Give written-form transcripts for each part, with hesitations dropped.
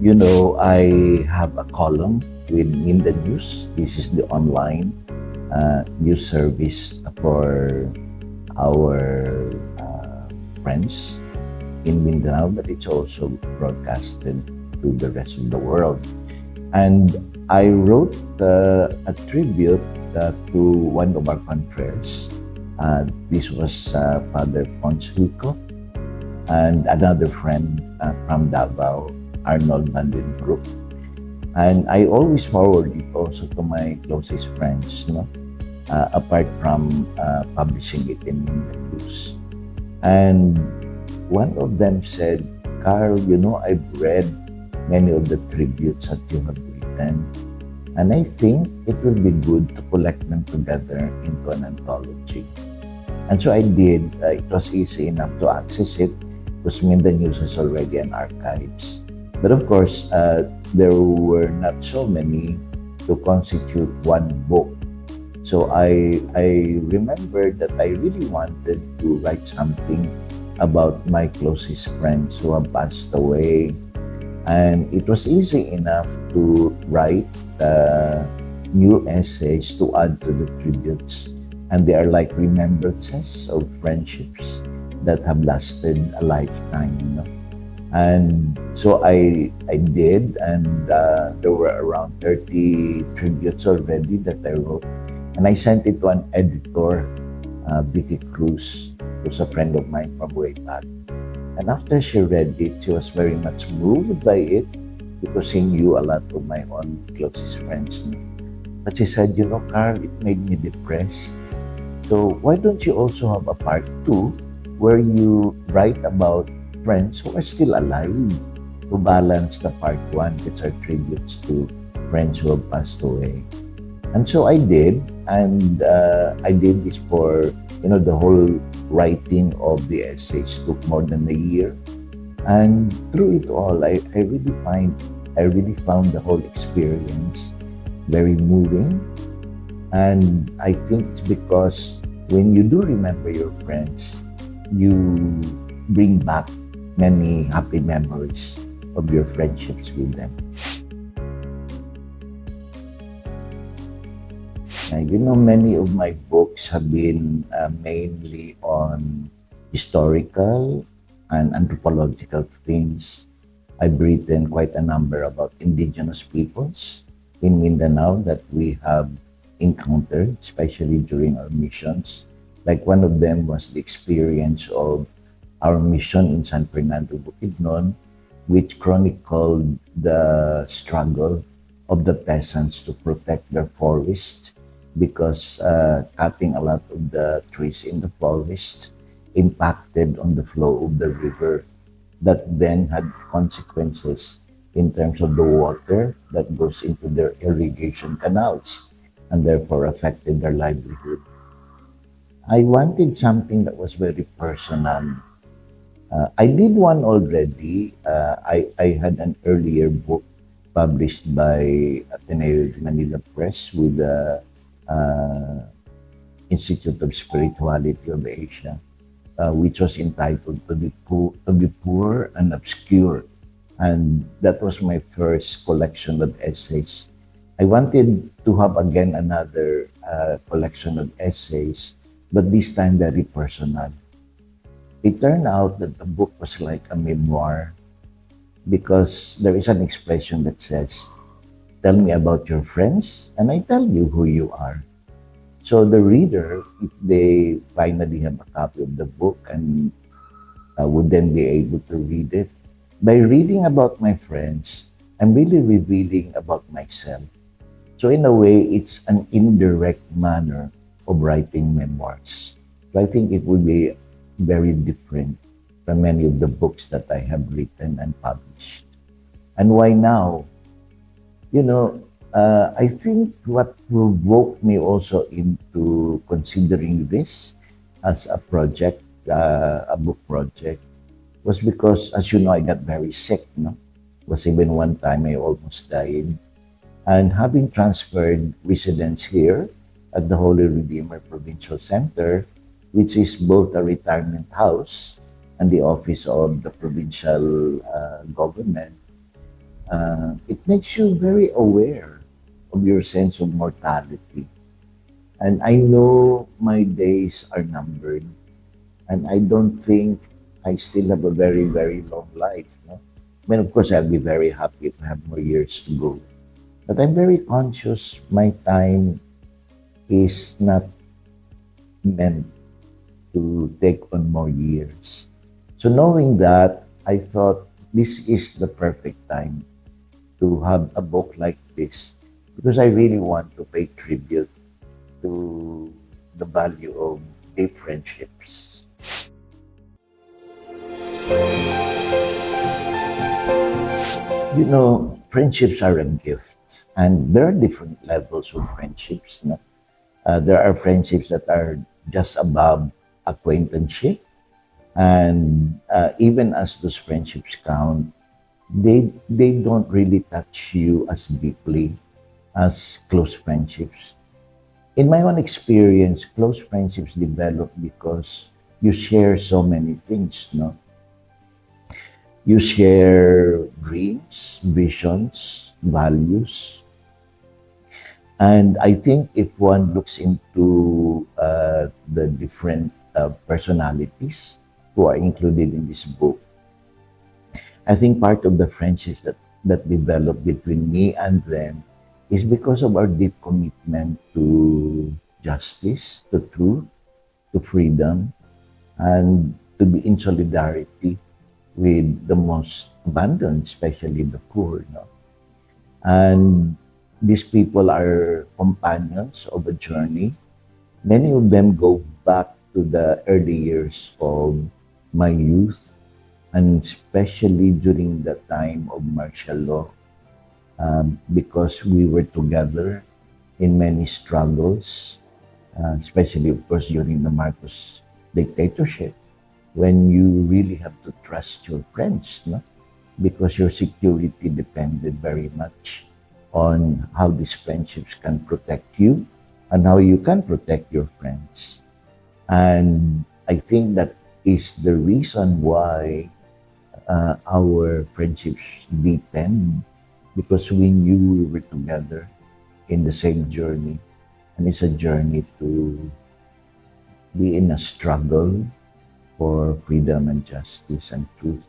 I have a column with Minda News. This is the online news service for our friends in Mindanao, but it's also broadcasted to the rest of the world. And I wrote a tribute to one of our confreres. This was Father Alphonsus and another friend from Davao, Arnold Vandenbroek. And I always forward it also to my closest friends, apart from publishing it in the news. And one of them said, Carl, I've read many of the tributes that you have written, and I think it will be good to collect them together into an anthology. And so I did. It was easy enough to access it because Minda News is already an archives. But of course, there were not so many to constitute one book. So I remembered that I really wanted to write something about my closest friends who have passed away. And it was easy enough to write new essays to add to the tributes. And they are like remembrances of friendships that have lasted a lifetime. And so I did, and there were around 30 tributes already that I wrote. And I sent it to an editor, Vicky Cruz, who's a friend of mine from way back. And after she read it, she was very much moved by it because she knew a lot of my own closest friends. But she said, Carl, it made me depressed. So why don't you also have a part 2 where you write about friends who are still alive to balance the part 1, which are tributes to friends who have passed away. And so I did, and I did this for, the whole writing of the essays took more than a year. And through it all, I really found the whole experience very moving. And I think it's because when you do remember your friends, you bring back many happy memories of your friendships with them. Many of my books have been mainly on historical and anthropological themes. I've written quite a number about indigenous peoples in Mindanao that we have encountered, especially during our missions. Like one of them was the experience of our mission in San Fernando, Bukidnon, which chronicled the struggle of the peasants to protect their forests because cutting a lot of the trees in the forest impacted on the flow of the river that then had consequences in terms of the water that goes into their irrigation canals and therefore affected their livelihood. I wanted something that was very personal. I did one already. I had an earlier book published by Ateneo de Manila Press with the Institute of Spirituality of Asia, which was entitled To Be Poor and Obscure. And that was my first collection of essays. I wanted to have again another collection of essays, but this time very personal. It turned out that the book was like a memoir because there is an expression that says, tell me about your friends and I tell you who you are. So the reader, if they finally have a copy of the book and would then be able to read it, by reading about my friends, I'm really revealing about myself. So in a way, it's an indirect manner of writing memoirs. So I think it would be very different from many of the books that I have written and published. And why now? I think what provoked me also into considering this as a project, a book project, was because, as you know, I got very sick. Was even one time I almost died. And having transferred residence here at the Holy Redeemer Provincial Center, which is both a retirement house and the office of the provincial government, it makes you very aware of your sense of mortality. And I know my days are numbered, and I don't think I still have a very, very long life. No? I mean, of course, I'll be very happy to have more years to go. But I'm very conscious my time is not meant to take on more years. So knowing that, I thought this is the perfect time to have a book like this because I really want to pay tribute to the value of deep friendships. You know, friendships are a gift, and there are different levels of friendships. No? There are friendships that are just above acquaintanceship, and even as those friendships count, they don't really touch you as deeply as close friendships. In my own experience, close friendships develop because you share so many things, no? You share dreams, visions, values. And I think if one looks into the different personalities who are included in this book, I think part of the friendships that developed between me and them is because of our deep commitment to justice, to truth, to freedom, and to be in solidarity with the most abandoned, especially the poor. No? And these people are companions of a journey. Many of them go back to the early years of my youth, and especially during the time of martial law, because we were together in many struggles, especially, of course, during the Marcos dictatorship, when you really have to trust your friends, no? Because your security depended very much on how these friendships can protect you and how you can protect your friends. And I think that is the reason why our friendships deepened because we knew we were together in the same journey. And it's a journey to be in a struggle for freedom and justice and truth.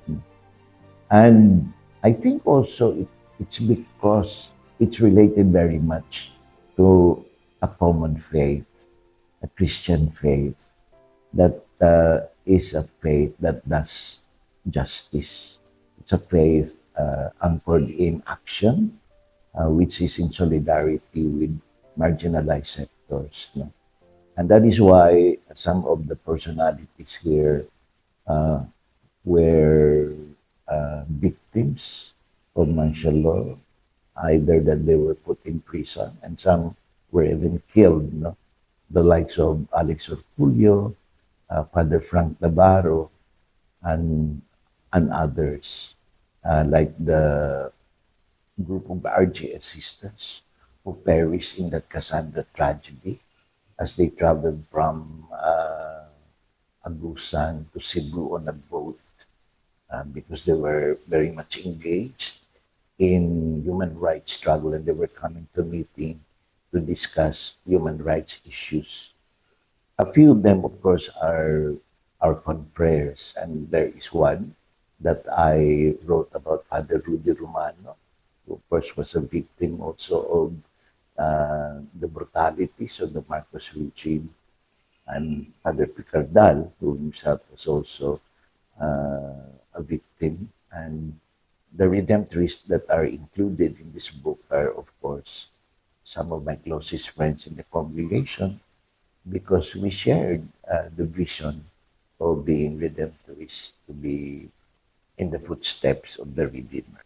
And I think also it's because it's related very much to a common faith, a Christian faith, that is a faith that does justice. It's a faith anchored in action, which is in solidarity with marginalized sectors. No? And that is why some of the personalities here uh, were victims of martial law, either that they were put in prison and some were even killed. No? The likes of Alex Orculio, Father Frank Navarro, and others, like the group of RGS sisters who perished in that Cassandra tragedy as they traveled from Agusan to Cebu on a boat because they were very much engaged in human rights struggle and they were coming to meeting to discuss human rights issues. A few of them, of course, are our confreres, and there is one that I wrote about, Father Rudy Romano, who of course was a victim also of the brutalities of the Marcos regime, and Father Picardal, who himself was also a victim. And the redemptorists that are included in this book are, of course, some of my closest friends in the congregation because we shared the vision of being redemptorists, to be in the footsteps of the Redeemer.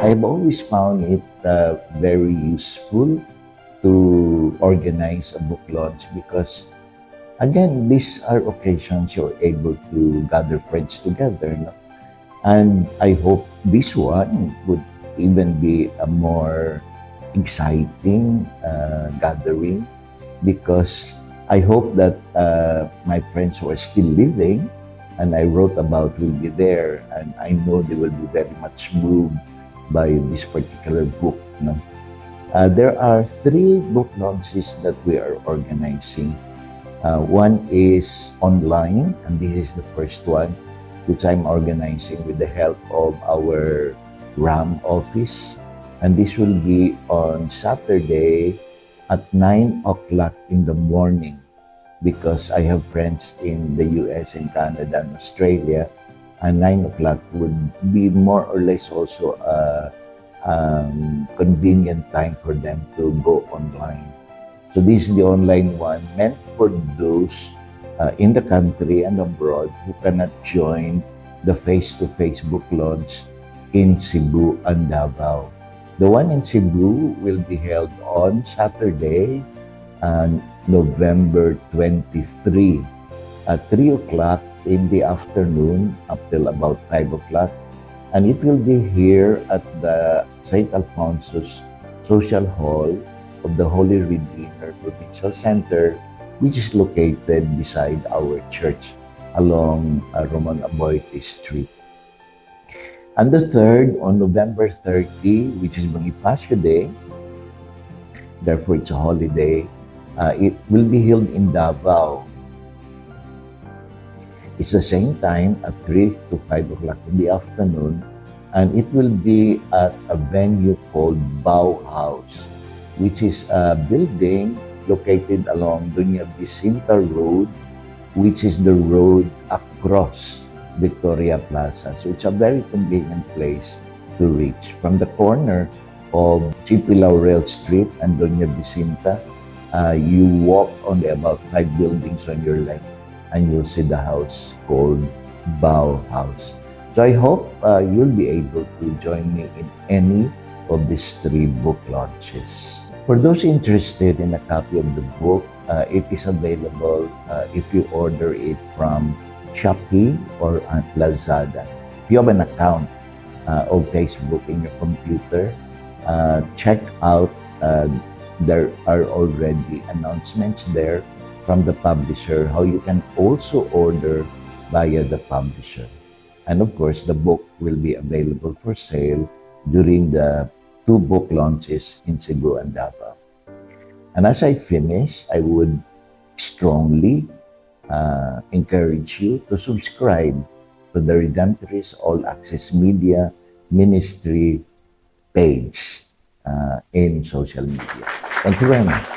I've always found it very useful to organize a book launch because, again, these are occasions you're able to gather friends together. No? And I hope this one would even be a more exciting gathering because I hope that my friends who are still living and I wrote about will be there, and I know they will be very much moved by this particular book. No? There are 3 book launches that we are organizing. One is online, and this is the first one, which I'm organizing with the help of our RAM office. And this will be on Saturday at 9 o'clock in the morning, because I have friends in the US and Canada and Australia, and 9 o'clock would be more or less also a convenient time for them to go online. So this is the online one meant for those in the country and abroad who cannot join the face-to-face book launch in Cebu and Davao. The one in Cebu will be held on Saturday, November 23 at 3 o'clock in the afternoon up till about 5 o'clock. And it will be here at the St. Alphonsus Social Hall of the Holy Redeemer Provincial Center, which is located beside our church along Roman Aboitiz Street. And the third, on November 30, which is Bonifacio Day, therefore it's a holiday, it will be held in Davao. It's the same time at 3 to 5 o'clock in the afternoon, and it will be at a venue called BAUHAUS, which is a building located along Vicenta Road, which is the road across Victoria Plaza. So it's a very convenient place to reach. From the corner of Chipi Laurel Street and Doña Vicenta, you walk only about 5 buildings on your left, and you'll see the house called BAUHAUS. So I hope you'll be able to join me in any of these 3 book launches. For those interested in a copy of the book, it is available if you order it from Shopee or Lazada. If you have an account of Facebook in your computer, check out, there are already announcements there from the publisher how you can also order via the publisher. And of course, the book will be available for sale during the 2 book launches in Cebu and Davao. And as I finish, I would strongly encourage you to subscribe to the Redemptorist All Access Media Ministry page in social media. Thank you very much.